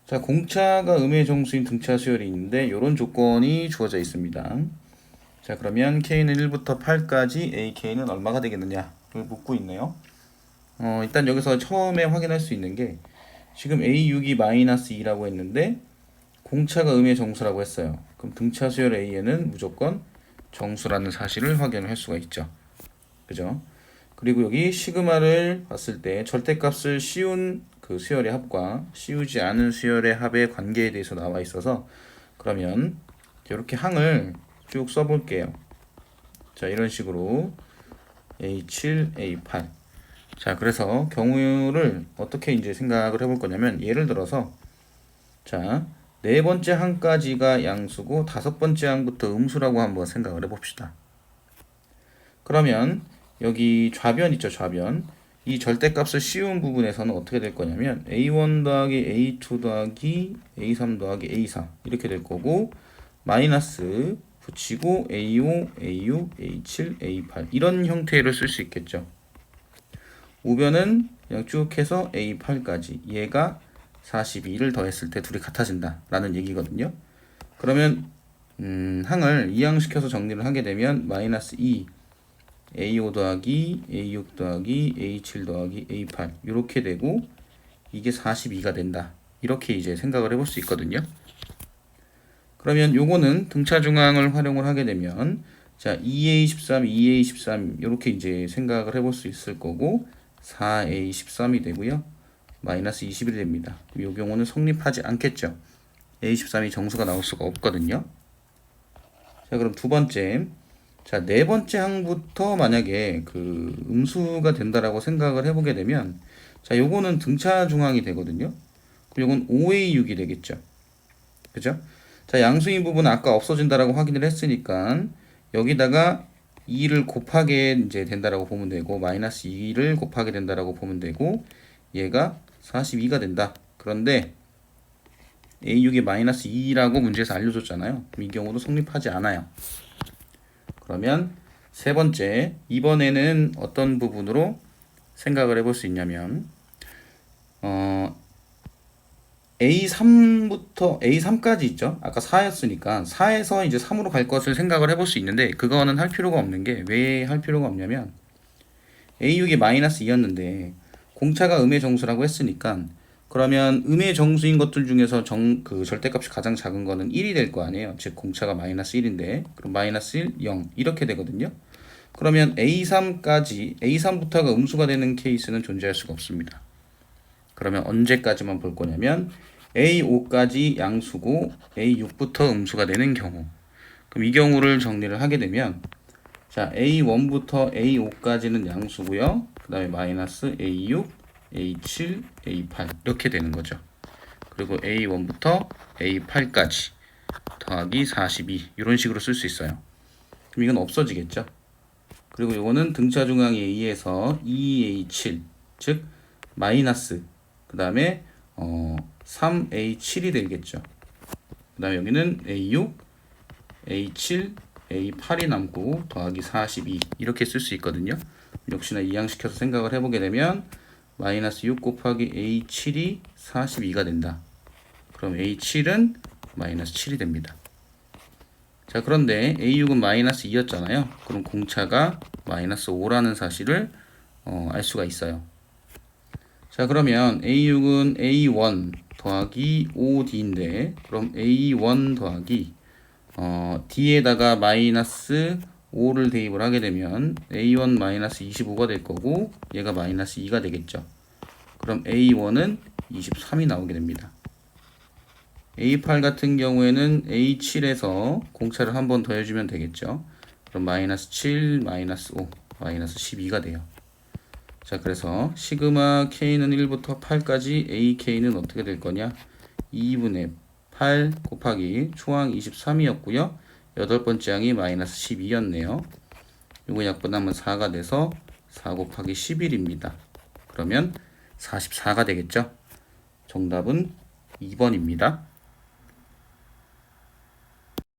자, 공차가 음의 정수인 등차 수열이 있는데 이런 조건이 주어져 있습니다. 자, 그러면 k는 1부터 8까지 ak는 얼마가 되겠느냐를 묻고 있네요. 일단 여기서 처음에 확인할 수 있는 게 지금 a6이 마이너스 2라고 했는데 공차가 음의 정수라고 했어요. 그럼 등차 수열 a에는 무조건 정수라는 사실을 확인할 수가 있죠. 그죠? 그리고 여기 시그마를 봤을 때 절대값을 씌운 그 수열의 합과 씌우지 않은 수열의 합의 관계에 대해서 나와 있어서 그러면 이렇게 항을 쭉 써볼게요. 자, 이런 식으로 A7, A8. 자, 그래서 경우를 어떻게 이제 생각을 해볼 거냐면 예를 들어서 자, 네 번째 항까지가 양수고 다섯 번째 항부터 음수라고 한번 생각을 해봅시다. 그러면 여기 좌변 있죠, 좌변. 이 절대값을 씌운 부분에서는 어떻게 될 거냐면 a1 더하기 a2 더하기 a3 더하기 a4 이렇게 될 거고 마이너스 붙이고 a5, a6, a7, a8 이런 형태를 쓸 수 있겠죠. 우변은 그냥 쭉 해서 a8까지 얘가 42를 더했을 때 둘이 같아진다 라는 얘기거든요. 그러면 항을 이항시켜서 정리를 하게 되면 마이너스 2 A5 더하기 A6 더하기 A7 더하기 A8 이렇게 되고 이게 42가 된다. 이렇게 이제 생각을 해볼 수 있거든요. 그러면 요거는 등차 중앙을 활용을 하게 되면 자 2A13, 2A13 이렇게 이제 생각을 해볼 수 있을 거고 4A13이 되고요. 마이너스 21이 됩니다. 이 경우는 성립하지 않겠죠. A13이 정수가 나올 수가 없거든요. 자, 그럼 두 번째. 자, 네 번째 항부터 만약에 그 음수가 된다라고 생각을 해보게 되면 자, 요거는 등차 중앙이 되거든요. 그리고 요건 5A6이 되겠죠. 그죠? 자, 양수인 부분은 아까 없어진다라고 확인을 했으니까 여기다가 2를 곱하게 이제 된다라고 보면 되고 마이너스 2를 곱하게 된다라고 보면 되고 얘가 42가 된다. 그런데 A6이 마이너스 2라고 문제에서 알려줬잖아요. 이 경우도 성립하지 않아요. 그러면 세 번째, 이번에는 어떤 부분으로 생각을 해볼 수 있냐면 A3부터 A3까지 있죠. 아까 4였으니까 4에서 이제 3으로 갈 것을 생각을 해볼 수 있는데 그거는 할 필요가 없는 게 왜 할 필요가 없냐면 A6이 마이너스 2였는데 공차가 음의 정수라고 했으니까 그러면 음의 정수인 것들 중에서 그 절대값이 가장 작은 거는 1이 될 거 아니에요. 즉 공차가 마이너스 1인데 그럼 마이너스 1, 0 이렇게 되거든요. 그러면 A3까지 A3부터가 음수가 되는 케이스는 존재할 수가 없습니다. 그러면 언제까지만 볼 거냐면 A5까지 양수고 A6부터 음수가 되는 경우. 그럼 이 경우를 정리를 하게 되면 자 A1부터 A5까지는 양수고요. 그 다음에 마이너스 A6, A7, A8 이렇게 되는 거죠. 그리고 A1부터 A8까지 더하기 42 이런 식으로 쓸 수 있어요. 그럼 이건 없어지겠죠. 그리고 이거는 등차 중앙이 A에서 2A7 즉 마이너스 그 다음에 3A7이 되겠죠. 그 다음에 여기는 A6, A7, A8이 남고 더하기 42 이렇게 쓸 수 있거든요. 역시나 이항시켜서 생각을 해보게 되면 마이너스 6 곱하기 A7이 42가 된다. 그럼 A7은 마이너스 7이 됩니다. 자, 그런데 A6은 마이너스 2였잖아요. 그럼 공차가 마이너스 5라는 사실을 알 수가 있어요. 자, 그러면 A6은 A1 더하기 5D인데 그럼 A1 더하기 D에다가 마이너스 5를 대입을 하게 되면 A1 마이너스 25가 될 거고 얘가 마이너스 2가 되겠죠. 그럼 A1은 23이 나오게 됩니다. A8 같은 경우에는 A7에서 공차를 한 번 더해주면 되겠죠. 그럼 마이너스 7, 마이너스 5, 마이너스 12가 돼요. 자, 그래서 시그마 K는 1부터 8까지 AK는 어떻게 될 거냐? 2분의 8 곱하기 초항 23이었고요. 여덟 번째 항이 마이너스 12였네요. 이거 약분하면 4가 돼서 4 곱하기 11입니다. 그러면 44가 되겠죠? 정답은 2번입니다.